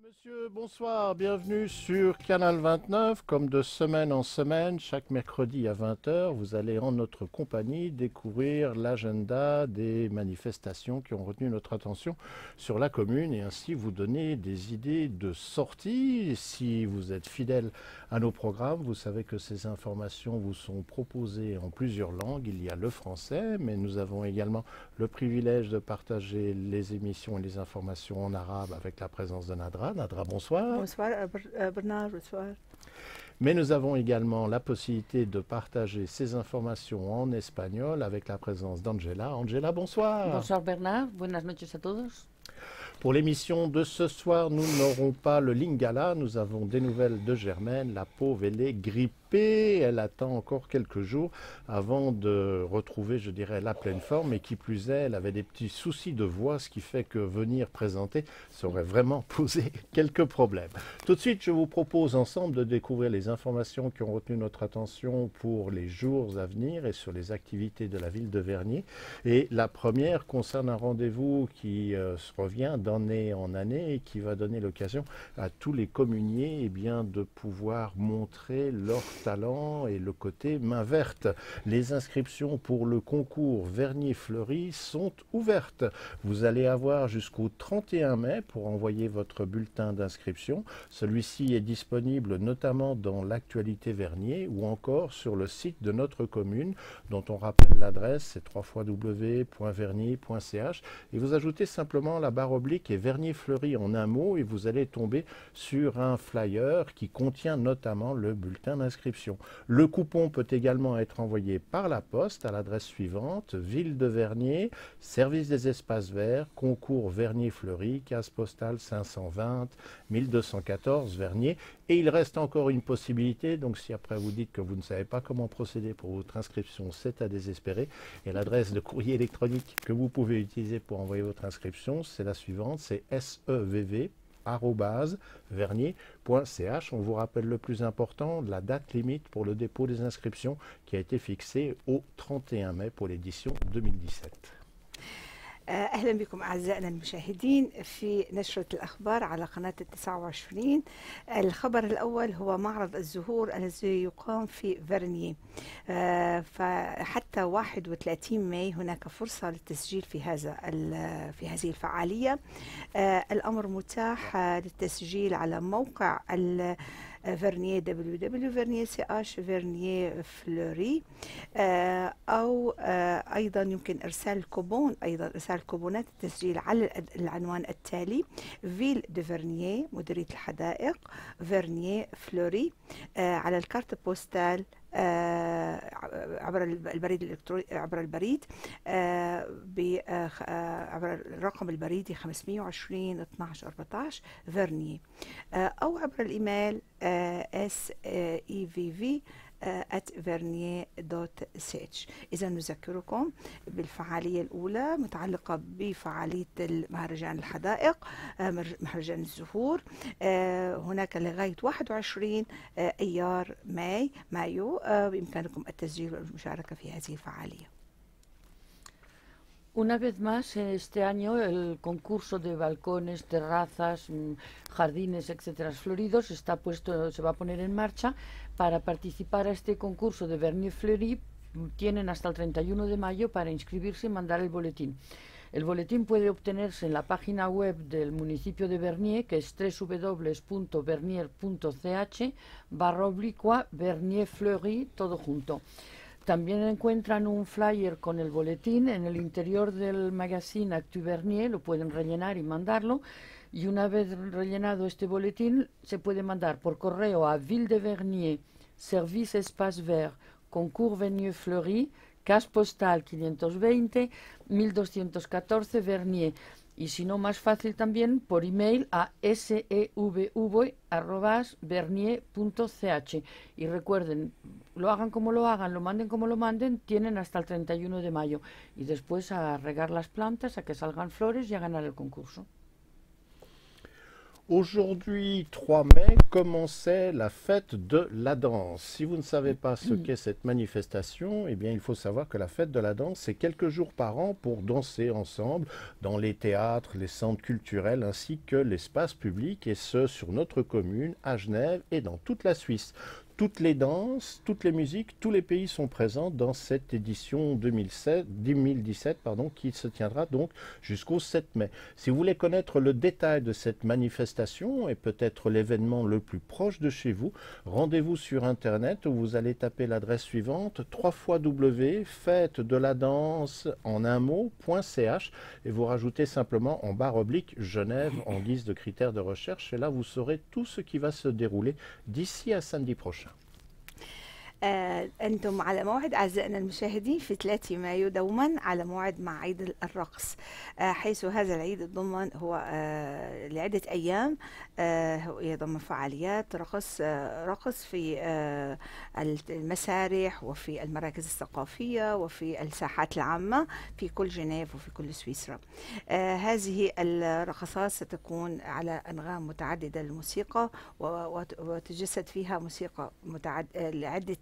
Monsieur, bonsoir, bienvenue sur Canal 29. Comme de semaine en semaine, chaque mercredi à 20 h, vous allez en notre compagnie découvrir l'agenda des manifestations qui ont retenu notre attention sur la commune et ainsi vous donner des idées de sortie. Si vous êtes fidèle à nos programmes, vous savez que ces informations vous sont proposées en plusieurs langues. Il y a le français, mais nous avons également le privilège de partager les émissions et les informations en arabe avec la présence de Nadra. Nadra, bonsoir. Bonsoir, Bernard, bonsoir. Mais nous avons également la possibilité de partager ces informations en espagnol avec la présence d'Angela. Angela, bonsoir. Bonsoir Bernard, buenas noches a todos. Pour l'émission de ce soir, nous n'aurons pas le Lingala. Nous avons des nouvelles de Germaine. La pauvre, elle est grippée. Elle attend encore quelques jours avant de retrouver, je dirais, la pleine forme. Et qui plus est, elle avait des petits soucis de voix, ce qui fait que venir présenter saurait vraiment poser quelques problèmes. Tout de suite, je vous propose ensemble de découvrir les informations qui ont retenu notre attention pour les jours à venir et sur les activités de la ville de Vernier. Et la première concerne un rendez-vous qui se revient d'année en année et qui va donner l'occasion à tous les communiers de pouvoir montrer leur talent et le côté main verte. Les inscriptions pour le concours Vernier-Fleury sont ouvertes. Vous allez avoir jusqu'au 31 mai pour envoyer votre bulletin d'inscription. Celui-ci est disponible notamment dans l'actualité Vernier ou encore sur le site de notre commune dont on rappelle l'adresse, c'est www.vernier.ch et vous ajoutez simplement la barre oblique et Vernier-Fleury en un mot et vous allez tomber sur un flyer qui contient notamment le bulletin d'inscription. Le coupon peut également être envoyé par la poste à l'adresse suivante, Ville de Vernier, Service des espaces verts, concours Vernier-Fleury, case postale 520 1214 Vernier. Et il reste encore une possibilité, donc si après vous dites que vous ne savez pas comment procéder pour votre inscription, c'est à désespérer. Et l'adresse de courrier électronique que vous pouvez utiliser pour envoyer votre inscription, c'est la suivante, c'est sevv@vernier.ch. On vous rappelle le plus important, la date limite pour le dépôt des inscriptions qui a été fixée au 31 mai pour l'édition 2017. أهلا بكم أعزائنا المشاهدين في نشرة الأخبار على قناة 29. الخبر الأول هو معرض الزهور الذي يقام في فيرنيي. فحتى 31 ماي هناك فرصة للتسجيل في هذه الفعالية. الأمر متاح للتسجيل على موقع فيرنيي www.vernier.ch فيرنيي فلوري أو أيضا يمكن إرسال كوبونات التسجيل على العنوان التالي فيل دو فيرنيي مديرية الحدائق فيرنيي فلوري على الكارت بوستال عبر البريد الإلكتروني، عبر البريد عبر الرقم البريدي 520 12 14 فيرني، أو عبر الإيميل sevv@vernier.ch. إذا نذكركم بالفعالية الأولى متعلقة بفعالية مهرجان الحدائق، مهرجان الزهور، هناك لغاية 21 أيار مايو بإمكانكم التسجيل والمشاركة في هذه الفعالية. Una vez más, este año el concurso de balcones, terrazas, jardines, etcétera, floridos se va a poner en marcha. Para participar a este concurso de Vernier Fleuri tienen hasta el 31 de mayo para inscribirse y mandar el boletín. El boletín puede obtenerse en la página web del municipio de Vernier, que es www.vernier.ch/Vernier Fleuri, todo junto. También encuentran un flyer con el boletín en el interior del magazine Actu Vernier, lo pueden rellenar y mandarlo, y una vez rellenado este boletín se puede mandar por correo a Ville de Vernier, Service Espace Vert, Concours Vernier Fleuri, Cas Postal 520 1214 Vernier. Y si no, más fácil también por email a sevv@vernier.ch. Y recuerden, lo hagan como lo hagan, lo manden como lo manden, tienen hasta el 31 de mayo. Y después a regar las plantas, a que salgan flores y a ganar el concurso. Aujourd'hui, 3 mai, commençait la fête de la danse. Si vous ne savez pas ce qu'est cette manifestation, eh bien, il faut savoir que la fête de la danse, c'est quelques jours par an pour danser ensemble dans les théâtres, les centres culturels, ainsi que l'espace public, et ce, sur notre commune, à Genève et dans toute la Suisse. Toutes les danses, toutes les musiques, tous les pays sont présents dans cette édition 2017 qui se tiendra donc jusqu'au 7 mai. Si vous voulez connaître le détail de cette manifestation et peut-être l'événement le plus proche de chez vous, rendez-vous sur Internet où vous allez taper l'adresse suivante www.fêtedeladance en un mot.ch et vous rajoutez simplement en barre oblique Genève en guise de critère de recherche et là vous saurez tout ce qui va se dérouler d'ici à samedi prochain. أنتم على موعد أعزائنا المشاهدين في 3 مايو دوما على موعد مع عيد الرقص، حيث هذا العيد يتضمن هو لعدة أيام، يضمن فعاليات رقص في المسارح وفي المراكز الثقافية وفي الساحات العامة في كل جنيف وفي كل سويسرا. هذه الرقصات ستكون على أنغام متعددة للموسيقى وتجسد فيها موسيقى لعدة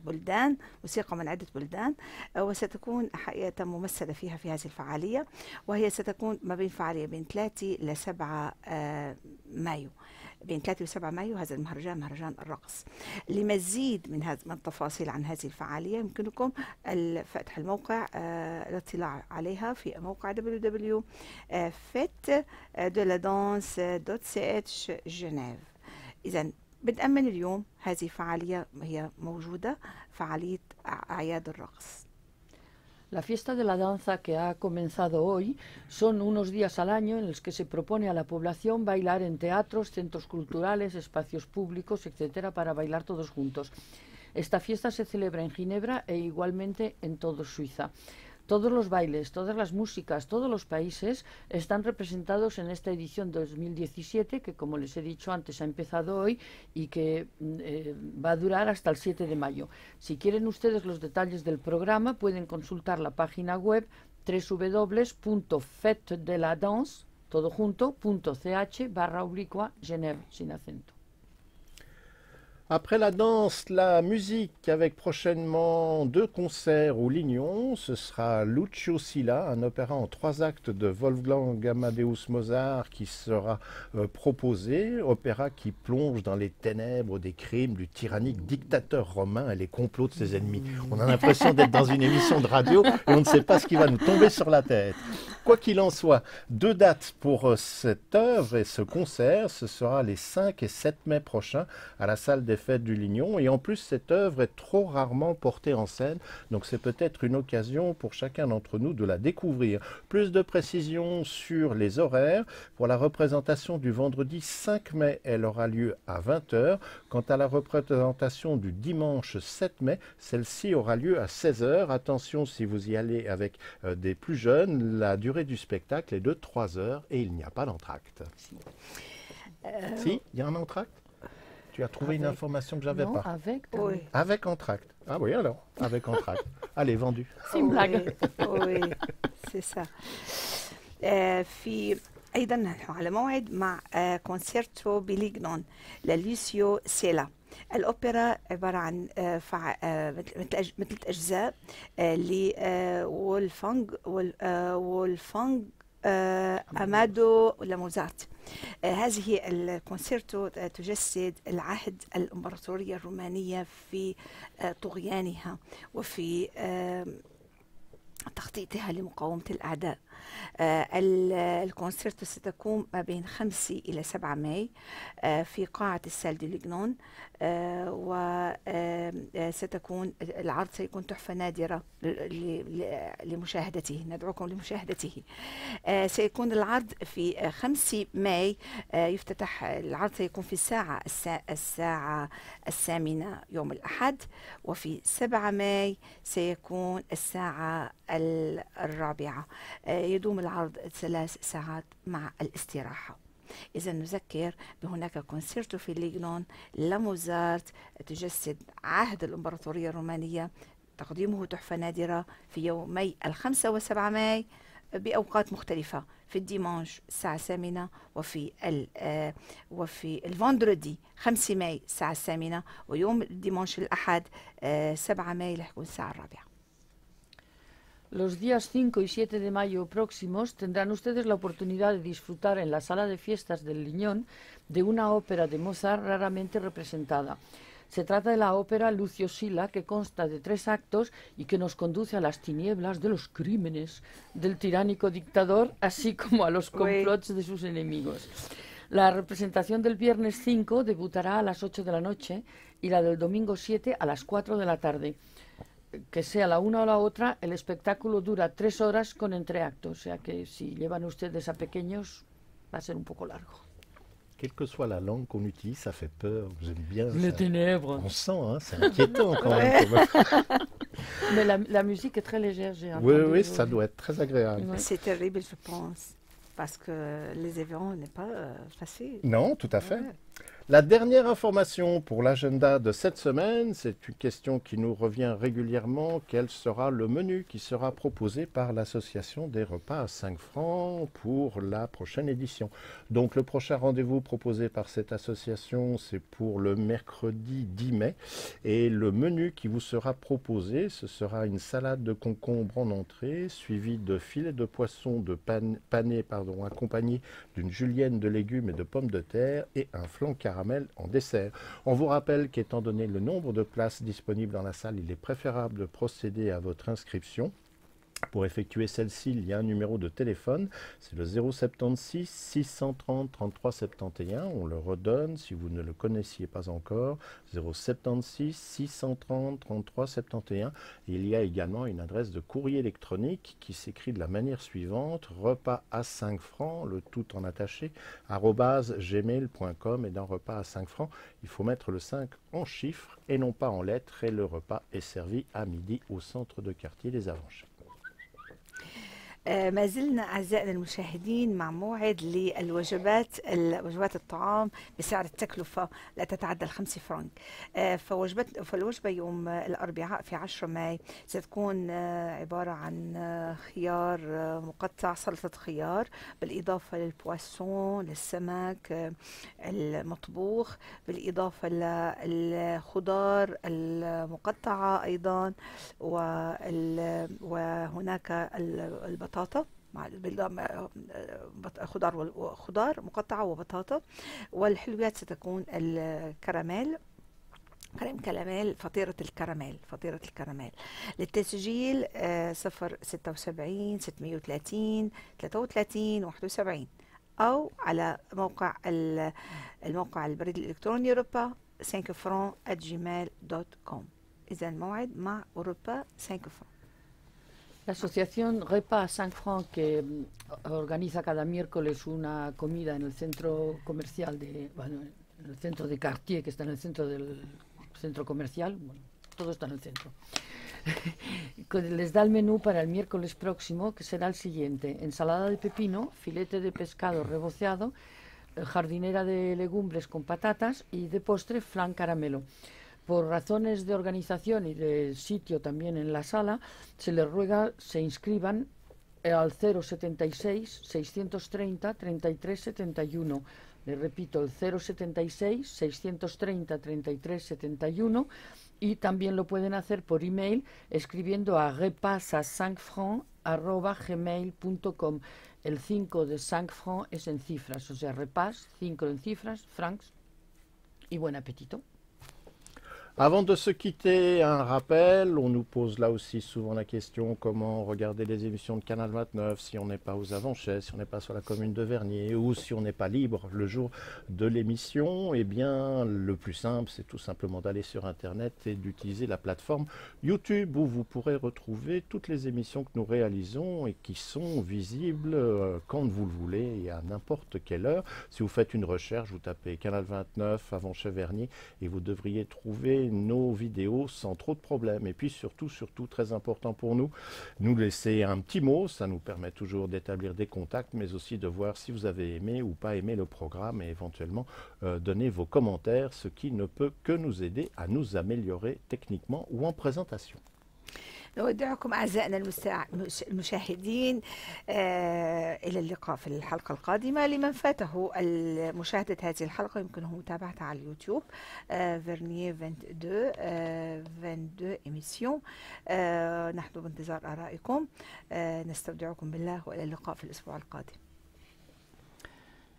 بلدان، موسيقى من عدة بلدان، وستكون حقيقة ممثلة فيها في هذه الفعالية، وهي ستكون ما بين فعالية بين 3 ل 7 مايو. بين 3 و 7 مايو هذا المهرجان، مهرجان الرقص. لمزيد من التفاصيل عن هذه الفعالية يمكنكم فتح الموقع، الاطلاع عليها في موقع www.fêtedeladance.ch Genève. إذن بنأمن اليوم هذه فعالية هي موجودة، فعالية أعياد الرقص. La fiesta de la danza que ha comenzado hoy son unos días al año en los que se propone a la población bailar en teatros, centros culturales, espacios públicos, etcétera, para bailar todos juntos. Esta fiesta se celebra en Ginebra e igualmente en toda Suiza. Todos los bailes, todas las músicas, todos los países están representados en esta edición 2017 que, como les he dicho antes, ha empezado hoy y que va a durar hasta el 7 de mayo. Si quieren ustedes los detalles del programa, pueden consultar la página web www.fêtedeladance, todo junto, .ch/Genève, sin acento. Après la danse, la musique, avec prochainement 2 concerts au Lignon. Ce sera Lucio Silla, un opéra en 3 actes de Wolfgang Amadeus Mozart qui sera proposé. Opéra qui plonge dans les ténèbres des crimes du tyrannique dictateur romain et les complots de ses ennemis. On a l'impression d'être dans une émission de radio et on ne sait pas ce qui va nous tomber sur la tête. Quoi qu'il en soit, 2 dates pour cette œuvre et ce concert. Ce sera les 5 et 7 mai prochains à la salle des fêtes du Lignon. Et en plus, cette œuvre est trop rarement portée en scène. Donc c'est peut-être une occasion pour chacun d'entre nous de la découvrir. Plus de précisions sur les horaires. Pour la représentation du vendredi 5 mai, elle aura lieu à 20 h. Quant à la représentation du dimanche 7 mai, celle-ci aura lieu à 16 h. Attention, si vous y allez avec des plus jeunes, la durée du spectacle est de 3 heures et il n'y a pas d'entracte. Si, il y a un entracte? Tu as trouvé une information que j'avais pas. Avec. Oui. Avec entracte. Ah oui, alors, avec entracte. Allez, vendu. oui. oui c'est ça. في أيضا نحن على موعد مع كونسيرتو بليغنون للوسيو سيلا. الأوبرا عبارة عن مثل أجزاء لولفانج وولفانج أمادو لاموزارت. هذه الكونسيرتو تجسد العهد الإمبراطورية الرومانية في طغيانها وفي تخطيطها لمقاومة الأعداء. الكونسيرتو ستكون ما بين 5 إلى 7 ماي في قاعة السال دي ليغنون، وستكون العرض سيكون تحفة نادرة لمشاهدته. ندعوكم لمشاهدته. سيكون العرض في 5 ماي يفتتح العرض، سيكون في الساعة 8 يوم الأحد، وفي 7 ماي سيكون الساعة 4. يدوم العرض 3 ساعات مع الاستراحة. إذا نذكر بهناك كونسيرتو في ليغنون لموزارت تجسد عهد الإمبراطورية الرومانية، تقديمه تحفة نادرة في يومي 5 و7 ماي بأوقات مختلفة. في الديمانش الساعة 8، وفي الفندردي 5 ماي الساعة 8، ويوم الديمانش الأحد 7 ماي رح يكون الساعة 4. Los días 5 y 7 de mayo próximos tendrán ustedes la oportunidad de disfrutar en la sala de fiestas del Liñón de una ópera de Mozart raramente representada. Se trata de la ópera Lucio Sila, que consta de 3 actos y que nos conduce a las tinieblas de los crímenes del tiránico dictador, así como a los complots de sus enemigos. La representación del viernes 5 debutará a las 8 de la noche y la del domingo 7 a las 4 de la tarde. Que sea la una o la otra, el espectáculo dura 3 horas con entreactos, o sea que si llevan ustedes a pequeños va a ser un poco largo. Quelle que soit la langue qu'on utilise, ça fait peur. J'aime bien. Les ténèbres. On sent, hein, c'est inquiétant quand même. Mais la musique est très légère, j'ai entendu. Oui, oui, ça doit être très agréable. Ouais. C'est terrible, je pense, parce que les événements n'est pas facile. Non, tout à fait. Ouais. La dernière information pour l'agenda de cette semaine, c'est une question qui nous revient régulièrement. Quel sera le menu qui sera proposé par l'association des repas à 5 francs pour la prochaine édition? Donc le prochain rendez-vous proposé par cette association, c'est pour le mercredi 10 mai. Et le menu qui vous sera proposé, ce sera une salade de concombre en entrée, suivie de filets de poisson pané accompagné d'une julienne de légumes et de pommes de terre et un flan caramel en dessert. On vous rappelle qu'étant donné le nombre de places disponibles dans la salle, il est préférable de procéder à votre inscription. Pour effectuer celle-ci, il y a un numéro de téléphone, c'est le 076 630 33 71. On le redonne si vous ne le connaissiez pas encore, 076 630 33 71. Il y a également une adresse de courrier électronique qui s'écrit de la manière suivante, repas à 5 francs, le tout en attaché, @gmail.com. Et dans repas à 5 francs, il faut mettre le 5 en chiffres et non pas en lettres. Et le repas est servi à midi au centre de quartier des Avanches. ما زلنا أعزائنا المشاهدين مع موعد وجبات الطعام بسعر التكلفة لا تتعدى 5 فرنك. فالوجبة يوم الأربعاء في 10 ماي ستكون عبارة عن خيار مقطع، سلطة خيار، بالإضافة للبواسون، للسمك المطبوخ، بالإضافة للخضار المقطعة أيضا، وهناك البطاطا مع خضار مقطعة وبطاطا، والحلويات ستكون الكراميل، فطيرة الكراميل. للتسجيل 076 630 33 71 أو على الموقع البريد الإلكتروني روبا 5 francs @gmail.com. إذا الموعد مع أوروبا 5 francs. La asociación Repas 5 francs, que organiza cada miércoles una comida en el centro comercial en el centro de Cartier, que está en el centro del centro comercial, bueno, todo está en el centro. Les da el menú para el miércoles próximo, que será el siguiente: ensalada de pepino, filete de pescado reboceado, jardinera de legumbres con patatas y de postre flan caramelo. Por razones de organización y de sitio también en la sala, se les ruega se inscriban al 076 630 33 71. Les repito, el 076 630 33 71, y también lo pueden hacer por email escribiendo a repas@5francs@gmail.com. El 5 de 5 francs es en cifras, o sea, repas, 5 en cifras, francs, y buen apetito. Avant de se quitter, un rappel, on nous pose là aussi souvent la question comment regarder les émissions de Canal 29 si on n'est pas aux Avanchais, si on n'est pas sur la commune de Vernier ou si on n'est pas libre le jour de l'émission. Eh bien, le plus simple, c'est tout simplement d'aller sur Internet et d'utiliser la plateforme YouTube où vous pourrez retrouver toutes les émissions que nous réalisons et qui sont visibles quand vous le voulez et à n'importe quelle heure. Si vous faites une recherche, vous tapez Canal 29 Avanchais Vernier et vous devriez trouver nos vidéos sans trop de problèmes. Et puis surtout, très important pour nous laisser un petit mot, ça nous permet toujours d'établir des contacts, mais aussi de voir si vous avez aimé ou pas aimé le programme et éventuellement donner vos commentaires, ce qui ne peut que nous aider à nous améliorer techniquement ou en présentation. نودعكم أعزائنا المشاهدين إلى اللقاء في الحلقة القادمة. لمن فاته مشاهدة هذه الحلقة يمكنه متابعتها على اليوتيوب فيرنييه 22 إميسيون. نحن بانتظار آرائكم. نستودعكم بالله وإلى اللقاء في الأسبوع القادم.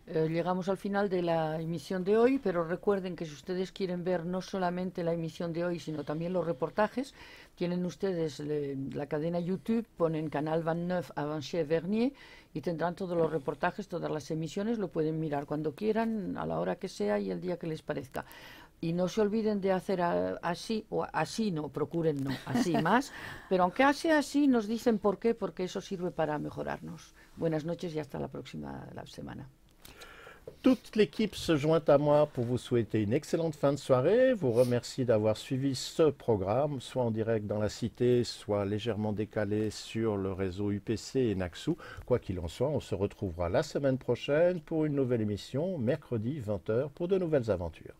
Llegamos al final de la emisión de hoy, pero recuerden que si ustedes quieren ver no solamente la emisión de hoy, sino también los reportajes, tienen ustedes la cadena YouTube, ponen Canal 29 Avanchais Vernier y tendrán todos los reportajes, todas las emisiones, lo pueden mirar cuando quieran, a la hora que sea y el día que les parezca. Y no se olviden de hacer así, o así no, procuren no, así más, pero aunque sea así, nos dicen por qué, porque eso sirve para mejorarnos. Buenas noches y hasta la próxima semana. Toute l'équipe se joint à moi pour vous souhaiter une excellente fin de soirée, vous remercie d'avoir suivi ce programme, soit en direct dans la cité, soit légèrement décalé sur le réseau UPC et Naxou. Quoi qu'il en soit, on se retrouvera la semaine prochaine pour une nouvelle émission, mercredi 20h, pour de nouvelles aventures.